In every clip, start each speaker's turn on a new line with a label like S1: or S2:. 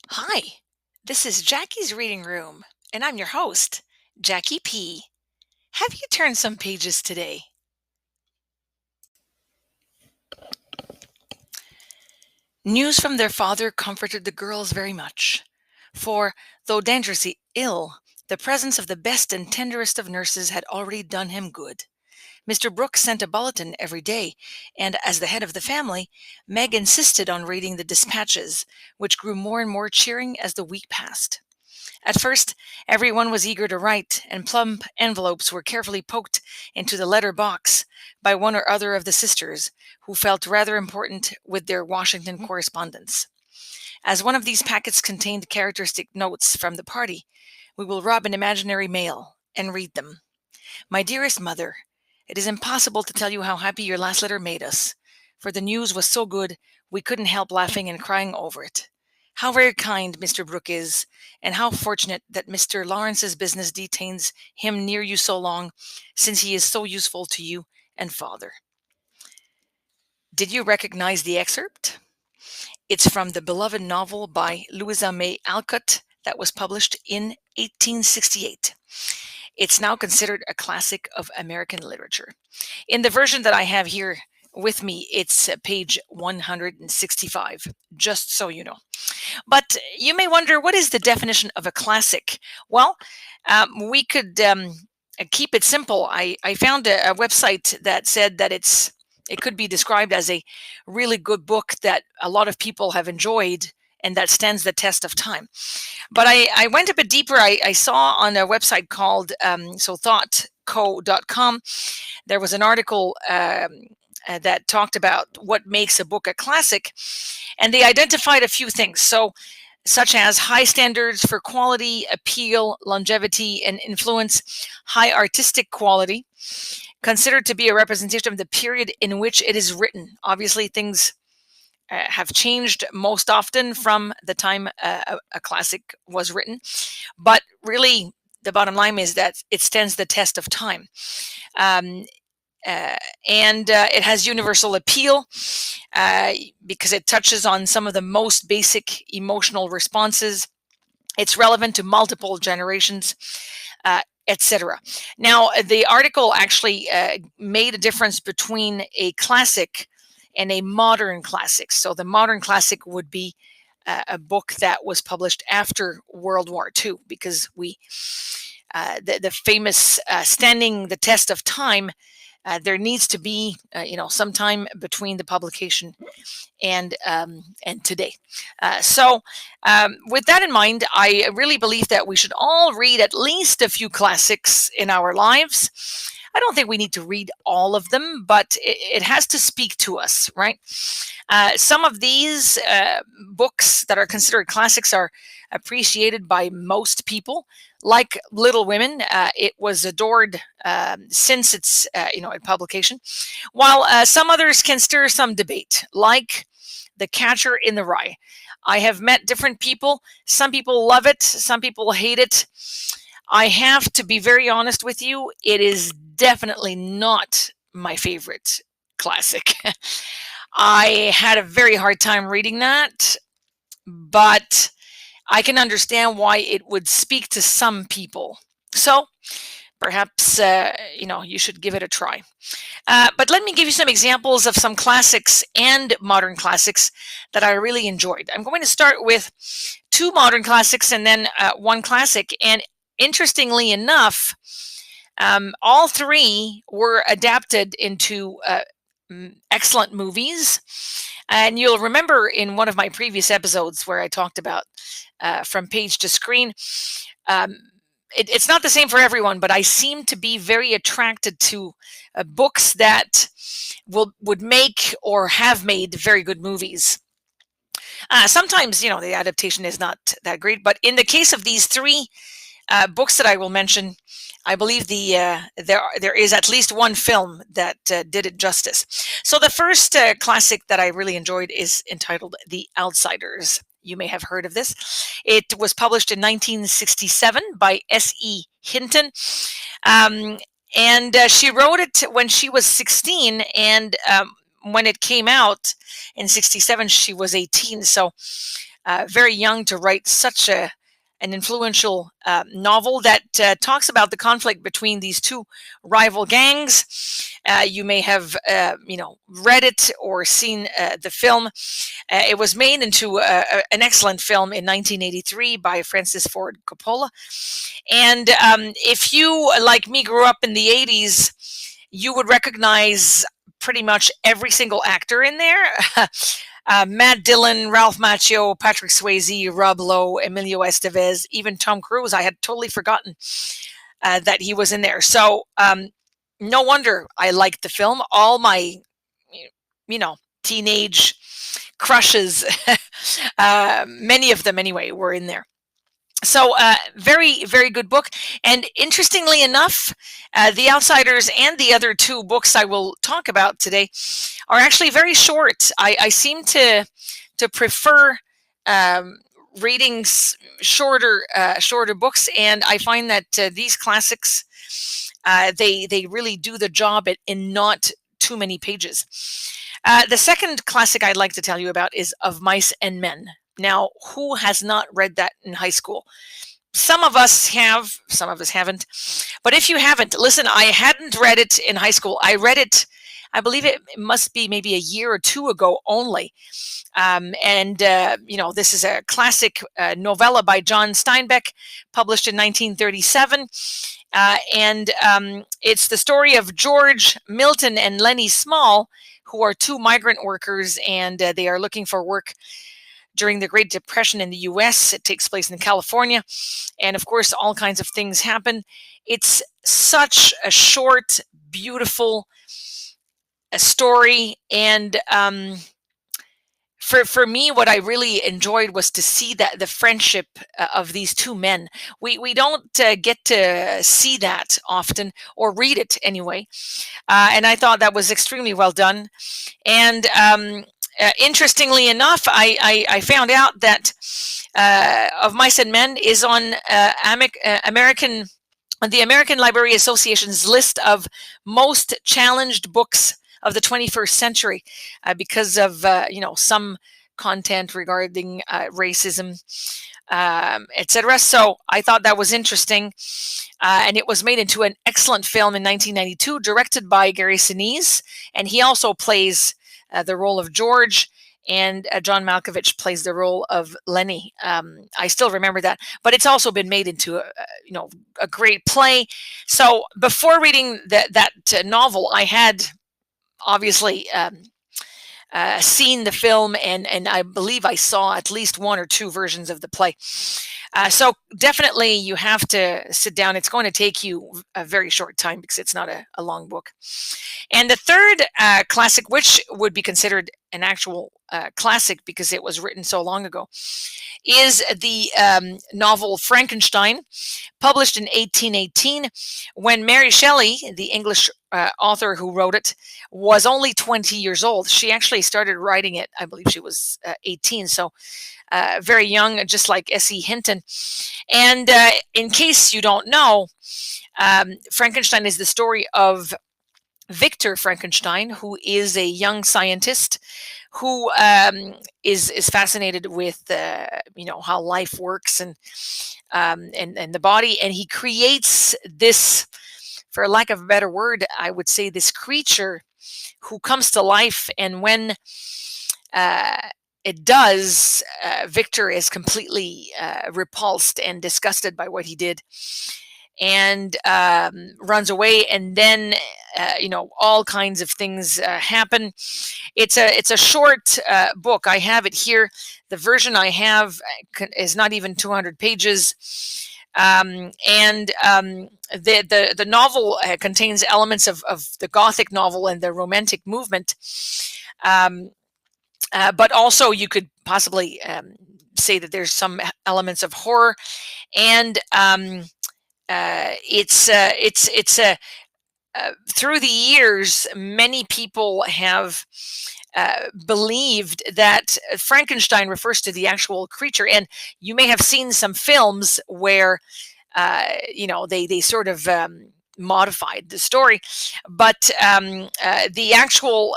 S1: Hi, this is Jackie's Reading Room, and I'm your host, Jackie P. Have you turned some pages today? News from their father comforted the girls very much, for, though dangerously ill, the presence of the best and tenderest of nurses had already done him good. Mr. Brooks sent a bulletin every day, and as the head of the family, Meg insisted on reading the dispatches, which grew more and more cheering as the week passed. At first, everyone was eager to write, and plump envelopes were carefully poked into the letter box by one or other of the sisters, who felt rather important with their Washington correspondence. As one of these packets contained characteristic notes from the party, we will rob an imaginary mail and read them. My dearest mother, it is impossible to tell you how happy your last letter made us, for the news was so good we couldn't help laughing and crying over it. How very kind Mr. Brooke is, and how fortunate that Mr. Lawrence's business detains him near you so long, since he is so useful to you and father. Did you recognize the excerpt? It's from the beloved novel by Louisa May Alcott that was published in 1868. It's now considered a classic of American literature. In the version that I have here with me, it's page 165, just so you know. But you may wonder, what is the definition of a classic? Well, we could keep it simple. I found a website that said that it could be described as a really good book that a lot of people have enjoyed and that stands the test of time. But I went a bit deeper. I saw on a website called thoughtco.com, there was an article that talked about what makes a book a classic, and they identified a few things. Such as high standards for quality, appeal, longevity, and influence, high artistic quality, considered to be a representation of the period in which it is written. Obviously, things have changed most often from the time a classic was written, but really the bottom line is that it stands the test of time. And it has universal appeal because it touches on some of the most basic emotional responses. It's relevant to multiple generations, etc. Now, the article actually made a difference between a classic and a modern classic. So the modern classic would be a book that was published after World War II, because the famous standing the test of time, there needs to be, some time between the publication and today. With that in mind, I really believe that we should all read at least a few classics in our lives. I don't think we need to read all of them, but it has to speak to us, right? Some of these books that are considered classics are appreciated by most people, like Little Women. It was adored since its publication, while some others can stir some debate, like The Catcher in the Rye. I have met different people. Some people love it, some people hate it. I have to be very honest with you, it is definitely not my favorite classic. I had a very hard time reading that, but I can understand why it would speak to some people. So perhaps, you should give it a try. But let me give you some examples of some classics and modern classics that I really enjoyed. I'm going to start with two modern classics and then one classic. And interestingly enough, all three were adapted into excellent movies. And you'll remember in one of my previous episodes where I talked about From Page to Screen, it's not the same for everyone, but I seem to be very attracted to books that would make or have made very good movies. Sometimes, the adaptation is not that great, but in the case of these three books that I will mention, I believe there is at least one film that did it justice. So the first classic that I really enjoyed is entitled The Outsiders. You may have heard of this. It was published in 1967 by S.E. Hinton. Um, and she wrote it when she was 16, and when it came out in 67, she was 18. So very young to write such an influential novel that talks about the conflict between these two rival gangs. You may have, read it or seen the film. It was made into an excellent film in 1983 by Francis Ford Coppola. And if you, like me, grew up in the 80s, you would recognize pretty much every single actor in there. Matt Dillon, Ralph Macchio, Patrick Swayze, Rob Lowe, Emilio Estevez, even Tom Cruise. I had totally forgotten that he was in there. So no wonder I liked the film. All my, teenage crushes, many of them anyway, were in there. So very, very good book. And interestingly enough, The Outsiders and the other two books I will talk about today are actually very short. I seem to prefer reading shorter books, and I find that these classics they really do the job in not too many pages. The second classic I'd like to tell you about is Of Mice and Men. Now, who has not read that in high school? Some of us have, some of us haven't. But if you haven't, listen, I hadn't read it in high school. I read it, I believe it must be maybe a year or two ago only. This is a classic novella by John Steinbeck, published in 1937. It's the story of George Milton and Lenny Small, who are two migrant workers, and they are looking for work during the Great Depression in the US. It takes place in California. And of course, all kinds of things happen. It's such a short, beautiful story. And for me, what I really enjoyed was to see that the friendship of these two men. We don't get to see that often, or read it anyway. And I thought that was extremely well done. And interestingly enough, I found out that Of Mice and Men is on the American Library Association's list of most challenged books of the 21st century because of some content regarding racism, etc. So I thought that was interesting, and it was made into an excellent film in 1992, directed by Gary Sinise, and he also plays the role of George, and John Malkovich plays the role of Lenny. I still remember that, but it's also been made into a great play. So before reading that novel, I had obviously seen the film, and I believe I saw at least one or two versions of the play. So definitely you have to sit down. It's going to take you a very short time because it's not a long book. And the third classic, which would be considered an actual classic because it was written so long ago, is the novel Frankenstein, published in 1818, when Mary Shelley, the English author who wrote it, was only 20 years old. She actually started writing it, I believe she was 18, so very young, just like S.E. Hinton. And in case you don't know, Frankenstein is the story of Victor Frankenstein, who is a young scientist who is fascinated with how life works and the body, and he creates this, for lack of a better word, I would say, this creature who comes to life, and when it does, Victor is completely repulsed and disgusted by what he did, and runs away, and then all kinds of things happen. It's a short book. I have it here. The version I have is not even 200 pages. The novel contains elements of the Gothic novel and the Romantic movement, but also you could possibly say that there's some elements of horror, and through the years, many people have believed that Frankenstein refers to the actual creature, and you may have seen some films where they sort of modified the story, but the actual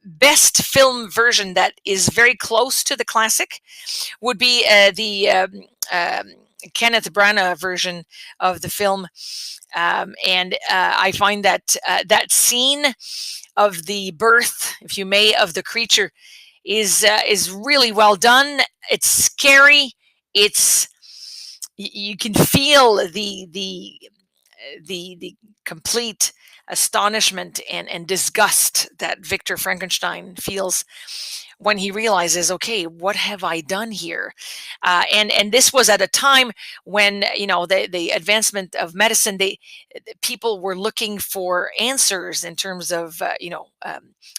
S1: best film version that is very close to the classic would be the Kenneth Branagh version of the film, and I find that that scene of the birth, if you may, of the creature is really well done. It's scary. It's you can feel the complete astonishment and disgust that Victor Frankenstein feels when he realizes, okay, what have I done here? And this was at a time when the advancement of medicine, people were looking for answers in terms of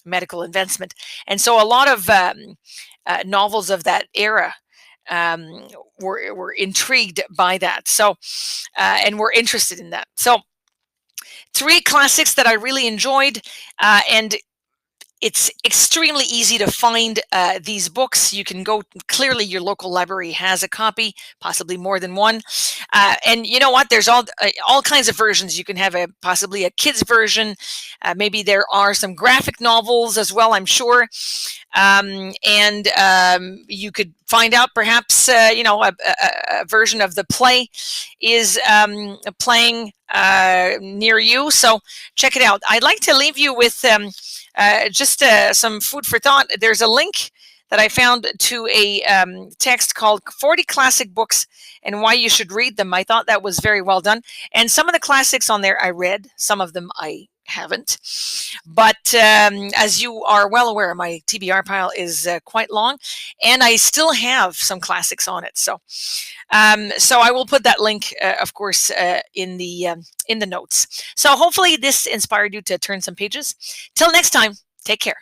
S1: medical advancement, and so a lot of novels of that era were intrigued by that. So and were interested in that. So three classics that I really enjoyed, and it's extremely easy to find these books. You can go, clearly your local library has a copy, possibly more than one. And you know what? There's all kinds of versions. You can have possibly a kid's version. Maybe there are some graphic novels as well, I'm sure. And you could find out perhaps a version of the play is playing near you. So check it out. I'd like to leave you with just some food for thought. There's a link that I found to a text called 40 Classic Books and Why You Should Read Them. I thought that was very well done. And some of the classics on there I read, some of them I haven't. But as you are well aware, my TBR pile is quite long, and I still have some classics on it. So I will put that link, of course, in the notes. So hopefully this inspired you to turn some pages. Till next time, take care.